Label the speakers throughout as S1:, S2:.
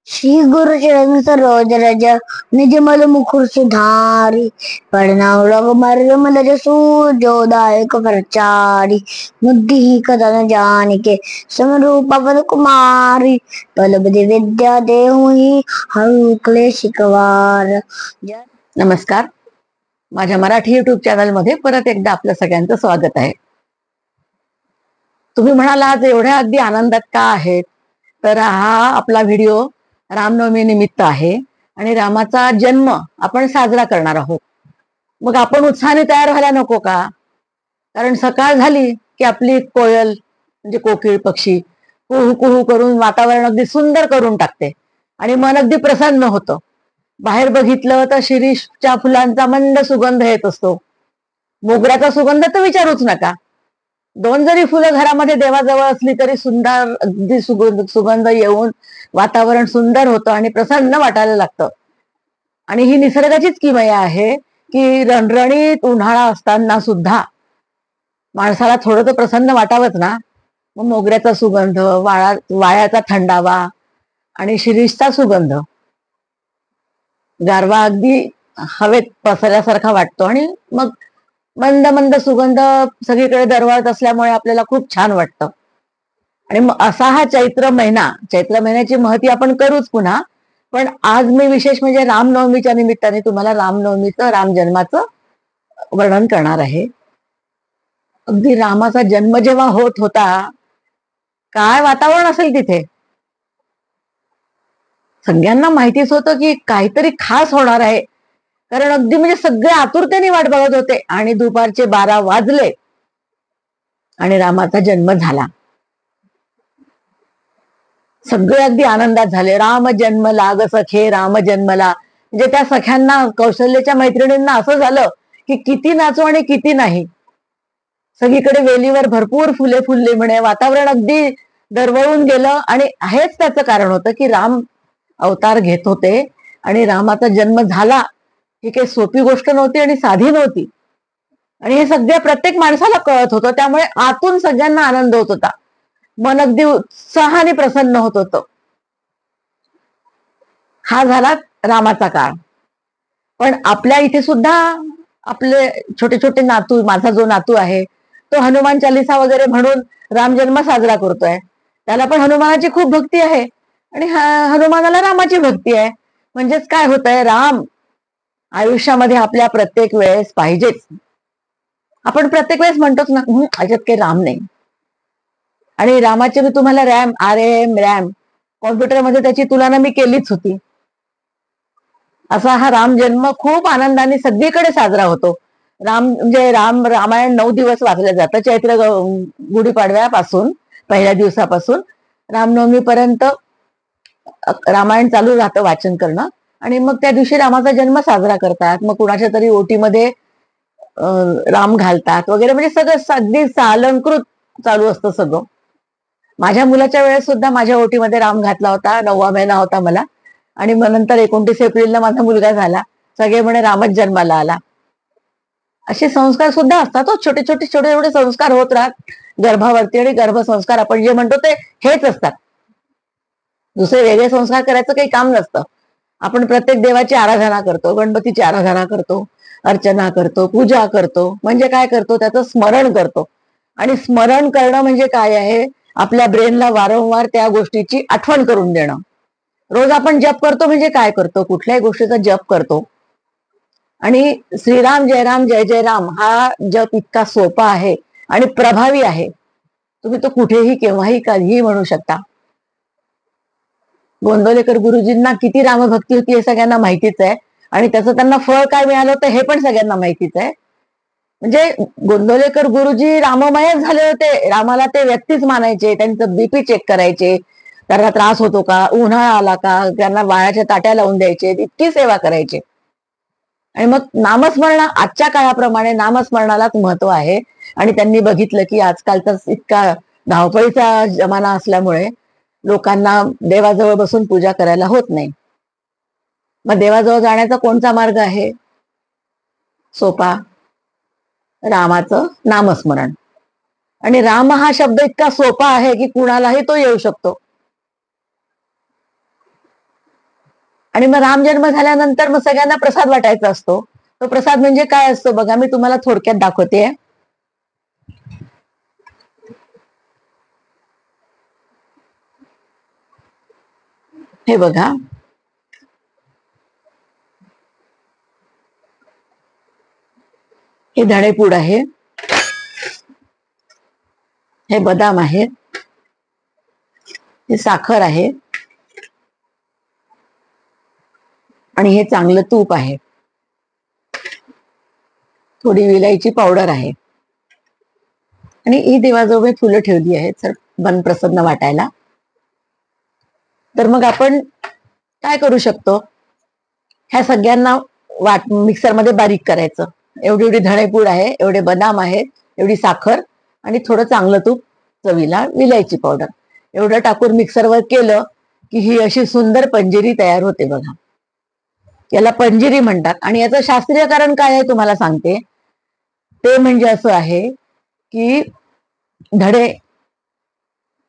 S1: श्री गुरु चरण सरोज रज निज मल मुकुर सुधारी। प्रणाम रघुबर मल जसु जोदायक प्रचारी। मुद्दि कदन जानिके समरूप पवन कुमारी। बल बुद्धि विद्या देहुहि हरु क्लेश कवार।
S2: नमस्कार. माझ्या मराठी युट्यूब चॅनल मध्ये परत एकदा आपलं सगळ्यांचं स्वागत आहे. तुम्ही म्हणाल आज एवढ्या अगदी आनंदात का आहेत, तर हा आपला व्हिडिओ रामनवमी निमित्त आहे आणि रामाचा जन्म आपण साजरा करणार आहोत. मग आपण उत्साहाने तयार व्हायला नको का? कारण सकाळ झाली की आपली कोयल म्हणजे कोकिळ पक्षी कुहू कुहू करून वातावरण अगदी सुंदर करून टाकते आणि मन अगदी प्रसन्न होतं. बाहेर बघितलं तर शिरीषच्या फुलांचा मंद सुगंध येत असतो. मोगऱ्याचा सुगंध तर विचारूच नका. दोन जरी फुलं घरामध्ये देवाजवळ असली तरी सुंदर अगदी सुगंध येऊन वातावरण सुंदर होतं आणि प्रसन्न वाटायला लागतं. आणि ही निसर्गाचीच किमया आहे की रणरणीत उन्हाळा असताना सुद्धा माणसाला थोडं तर प्रसन्न वाटावंच ना. मग मोगऱ्याचा सुगंध, वाळ्याचा थंडावा आणि शिरीषचा सुगंध, गारवा अगदी हवेत पसरल्यासारखा वाटतो आणि मग मंद मंद सुगंध सगळीकडे दरवळत असल्यामुळे आपल्याला खूप छान वाटतं. आणि मग असा हा चैत्र महिन्याची महती आपण करूच पुन्हा. पण आज मी विशेष म्हणजे रामनवमीच्या निमित्ताने तुम्हाला रामनवमीचं, राम जन्माचं वर्णन करणार आहे. अगदी रामाचा जन्म जेव्हा होत होता, काय वातावरण असेल तिथे. सगळ्यांना माहितीच होतं की काहीतरी खास होणार आहे, कारण अगदी म्हणजे सगळे आतुरतेने वाट बघत होते. आणि दुपारचे 12 वाजले आणि रामाचा जन्म झाला. सगळे अगदी आनंदात झाले. राम जन्मला ग सखे, राम जन्मला. म्हणजे त्या सख्यांना, कौशल्याच्या मैत्रिणींना असं झालं की किती नाचू आणि किती नाही. सगळीकडे वेलीवर भरपूर फुले फुलली म्हणे, वातावरण अगदी दरवळून गेलं. आणि हेच त्याचं कारण होतं की राम अवतार घेत होते आणि रामाचा जन्म झाला. ही काही सोपी गोष्ट नव्हती आणि साधी नव्हती. आणि हे सगळ्या प्रत्येक माणसाला कळत होतं, त्यामुळे आतून सगळ्यांना आनंद होत होता. मन अगदी उत्साहाने प्रसन्न होत होतं. हा झाला रामाचा काळ. पण आपल्या इथे सुद्धा आपले छोटे छोटे नातू, माझा जो नातू आहे तो हनुमान चालिसा वगैरे म्हणून राम जन्म साजरा करतोय. त्याला पण हनुमानाची खूप भक्ती आहे आणि हनुमानाला रामाची भक्ती आहे. म्हणजेच काय होतंय, राम आयुष्यामध्ये आपल्या प्रत्येक वेळेस पाहिजेच. आपण प्रत्येक वेळेस म्हणतोच ना, याच्यात काही राम नाही. आणि रामाचे मी तुम्हाला रॅम कॉम्प्युटरमध्ये त्याची तुलना मी केलीच होती. असा हा राम जन्म खूप आनंदाने सगळीकडे साजरा होतो. रामायण 9 दिवस वाचलं जातं. चैत्र गुढीपाडव्यापासून, पहिल्या दिवसापासून रामनवमी पर्यंत रामायण चालू राहतं वाचन करणं. आणि मग त्या दिवशी रामाचा जन्म साजरा करतात. मग कुणाच्या तरी ओटीमध्ये राम घालतात वगैरे, म्हणजे सगळं अगदी सालंकृत चालू असतं सगळं. माझ्या मुलाच्या वेळेस सुद्धा माझ्या ओटीमध्ये राम घातला होता. 9वा महिना होता मला. आणि मग नंतर 29 एप्रिलला माझा मुलगा झाला. सगळे म्हणे रामच जन्माला आला. असे संस्कार सुद्धा असतात. छोटे छोटे छोटे एवढे संस्कार होत राहत गर्भावरती. आणि गर्भसंस्कार आपण जे म्हणतो ते हेच असतात. दुसरे वेगळे संस्कार करायचं काही काम नसतं. आपण प्रत्येक देवाची आराधना करतो, गणपतीची आराधना करतो, अर्चना करतो, पूजा करतो. म्हणजे काय करतो, त्याचं स्मरण करतो. आणि स्मरण करणं म्हणजे काय आहे, आपल्या ब्रेनला वारंवार त्या गोष्टीची आठवण करून देणं. रोज आपण जप करतो म्हणजे काय करतो, कुठल्याही गोष्टीचा जप करतो. आणि श्रीराम जय जय राम हा जप इतका सोपा आहे आणि प्रभावी आहे. तुम्ही तो कुठेही केव्हाही कधीही म्हणू शकता. गोंदवलेकर गुरुजींना किती रामभक्ती होती हे सगळ्यांना माहितीच आहे. आणि त्याचं त्यांना फळ काय मिळालं होतं हे पण सगळ्यांना माहितीच आहे. म्हणजे गोंदवलेकर गुरुजी राममयच झाले होते. रामाला ते व्यक्तीच मानायचे. त्यांचं बीपी चेक करायचे, त्यांना त्रास होतो का, उन्हाळा आला का, त्यांना वाळ्याच्या ताट्या लावून द्यायचे, इतकी सेवा करायचे. आणि मग नामस्मरण, आजच्या काळाप्रमाणे नामस्मरणालाच महत्व आहे. आणि त्यांनी बघितलं की आजकालचा इतका धावपळीचा जमाना असल्यामुळे लोकांना देवाजवळ बसून पूजा करायला होत नाही. मग देवाजवळ जाण्याचा कोणता मार्ग आहे सोपा? रामाचं नामस्मरण. आणि राम हा शब्द इतका सोपा आहे की कुणालाही तो येऊ शकतो. आणि मग राम जन्म झाल्यानंतर मग सगळ्यांना प्रसाद वाटायचा असतो. तो प्रसाद म्हणजे काय असतो बघा, मी तुम्हाला थोडक्यात दाखवते. हे बघा, हे धणेपूड आहे, हे बदाम आहे, हे साखर आहे आणि हे चांगलं तूप आहे, थोडी विलायची पावडर आहे आणि ही देवाजवळ मी फुलं ठेवली आहेत सर मन प्रसन्न वाटायला. तर मग आपण काय करू शकतो, ह्या सगळ्यांना मिक्सरमध्ये बारीक करायचं. एवढी एवढी धणेपूड आहे, एवढे बदाम आहेत, एवढी साखर आणि थोडं चांगलं तूप, चवीला विलायची पावडर, एवढं टाकून मिक्सरवर केलं की ही अशी सुंदर पंजिरी तयार होते बघा. याला पंजिरी म्हणतात. आणि याचं शास्त्रीय कारण काय आहे तुम्हाला सांगते. ते म्हणजे असं आहे की धडे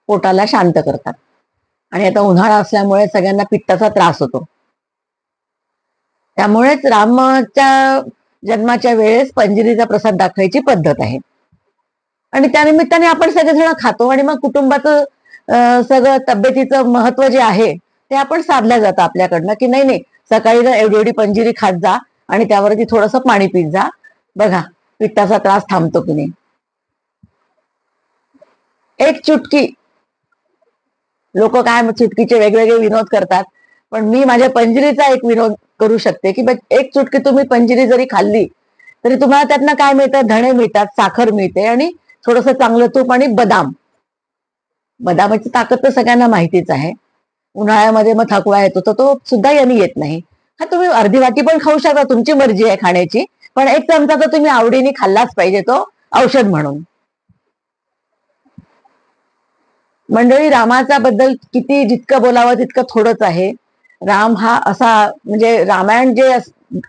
S2: पोटाला शांत करतात आणि आता उन्हाळा असल्यामुळे सगळ्यांना पित्ताचा त्रास होतो. त्यामुळेच रामाच्या जन्माच्या वेळेस पंजिरीचा प्रसाद दाखवायची पद्धत आहे आणि त्यानिमित्ताने आपण सगळेजण खातो आणि मग कुटुंबाचं सगळं तब्येतीचं महत्व जे आहे ते आपण साधल्या जातं आपल्याकडनं, की नाही नाही सकाळी ना एवढी एवढी पंजिरी खात जा आणि त्यावरती थोडंसं पाणी पित जा, बघा पित्ताचा त्रास थांबतो की नाही. एक चुटकी, लोक काय चुटकीचे वेगवेगळे विनोद करतात, पण मी माझ्या पंजिरीचा एक विनोद करू शकते की एक चुटकी तुम्ही पंजिरी जरी खाल्ली तरी तुम्हाला त्यातनं काय मिळतं, धणे मिळतात, साखर मिळते आणि थोडंसं चांगलं तूप आणि बदाम. बदामाची ताकद तर सगळ्यांना माहितीच आहे. उन्हाळ्यामध्ये मग थकवा येतो तर तो सुद्धा यांनी येत नाही. हा तुम्ही अर्धी वाटी पण खाऊ शकता, तुमची मर्जी आहे खाण्याची, पण एक चमचा तर तुम्ही आवडीने खाल्लाच पाहिजे, तो औषध म्हणून. मंडळी, रामाचा बद्दल किती जितकं बोलावं तितकं थोडंच आहे. राम हा असा म्हणजे रामायण जे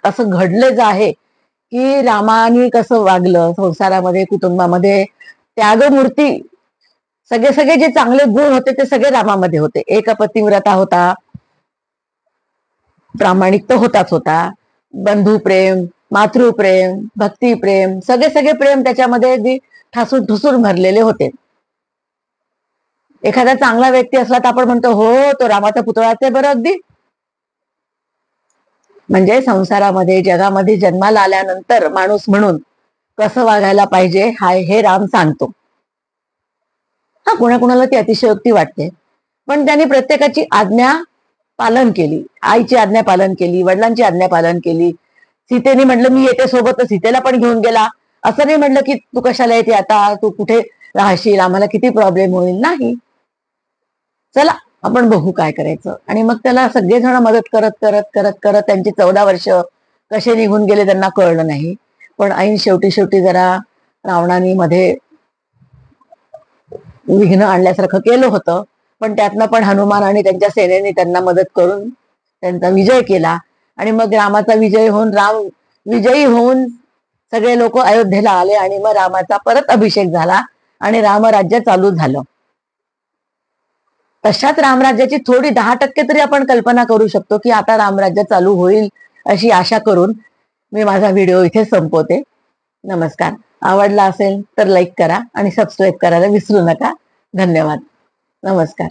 S2: असं घडलं जे आहे की रामाने कसं वागलं संसारामध्ये, कुटुंबामध्ये, त्यागमूर्ती, सगळे सगळे जे चांगले गुण होते ते सगळे रामामध्ये होते. एक पतिव्रता होता, प्रामाणिक तर होताच होता, बंधुप्रेम, मातृप्रेम, भक्तिप्रेम, सगळे सगळे प्रेम त्याच्यामध्ये ठासून ठुसून भरलेले होते. एखादा चांगला व्यक्ती असला तर आपण म्हणतो हो तो रामाचा पुतळाच आहे बरं अगदी. म्हणजे संसारामध्ये, जगामध्ये जन्माला आल्यानंतर माणूस म्हणून कसं वागायला पाहिजे हे राम सांगतो. हा, कोणाकोणाला ती अतिशयोक्ती वाटते, पण त्यांनी प्रत्येकाची आज्ञा पालन केली. आईची आज्ञा पालन केली, वडिलांची आज्ञा पालन केली. सीतेने म्हटलं मी येते सोबत, सीतेला पण घेऊन गेला. असं नाही म्हटलं की तू कशाला येते आता, तू कुठे राहशील, आम्हाला किती प्रॉब्लेम होईल, नाही. चला आपण बघू काय करायचं. आणि मग त्याला सगळेजण मदत करत करत करत करत त्यांची 14 वर्ष कसे निघून गेले त्यांना कळलं नाही. पण ऐन शेवटी शेवटी जरा रावणाने मध्ये विघ्न आणल्यासारखं केलं होतं, पण त्यातनं पण हनुमान आणि त्यांच्या सेनेने त्यांना मदत करून त्यांचा विजय केला. आणि मग रामाचा विजय होऊन, राम विजयी होऊन सगळे लोक अयोध्येला आले आणि मग रामाचा परत अभिषेक झाला आणि रामराज्य चालू झालं. तशाच रामराज्याची थोडी 10% तरी आपण कल्पना करू शकतो की आता रामराज्य चालू होईल, अशी आशा करून मी माझा व्हिडिओ इथे संपवते. नमस्कार. आवडला असेल तर लाईक करा आणि सबस्क्राईब करायला विसरू नका. धन्यवाद. नमस्कार.